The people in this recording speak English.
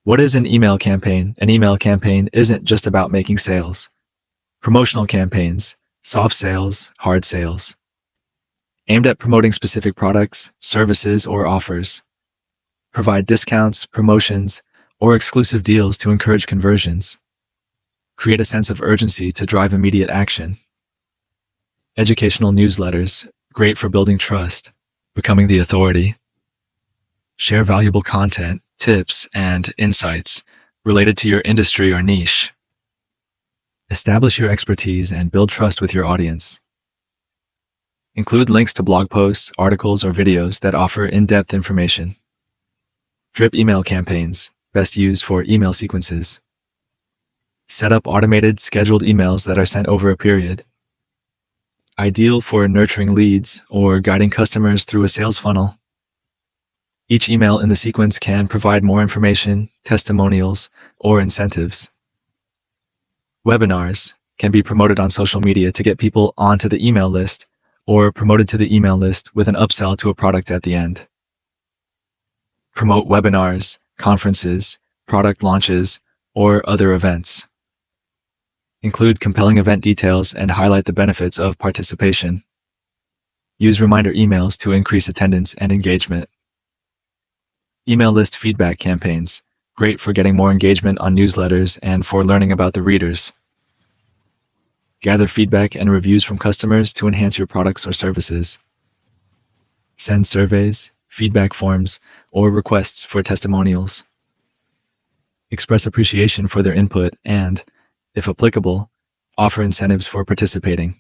What is an email campaign? An email campaign isn't just about making sales. Promotional campaigns, soft sales, hard sales, aimed at promoting specific products, services, or offers. Provide discounts, promotions, or exclusive deals to encourage conversions. Create a sense of urgency to drive immediate action. Educational newsletters, great for building trust, becoming the authority. Share valuable content, tips, and insights related to your industry or niche. Establish your expertise and build trust with your audience. Include links to blog posts, articles, or videos that offer in-depth information. Drip email campaigns, best used for email sequences. Set up automated, scheduled emails that are sent over a period. Ideal for nurturing leads or guiding customers through a sales funnel. Each email in the sequence can provide more information, testimonials, or incentives. Webinars can be promoted on social media to get people onto the email list or promoted to the email list with an upsell to a product at the end. Promote webinars, conferences, product launches, or other events. Include compelling event details and highlight the benefits of participation. Use reminder emails to increase attendance and engagement. Email list feedback campaigns, great for getting more engagement on newsletters and for learning about the readers. Gather feedback and reviews from customers to enhance your products or services. Send surveys, feedback forms, or requests for testimonials. Express appreciation for their input and, if applicable, offer incentives for participating.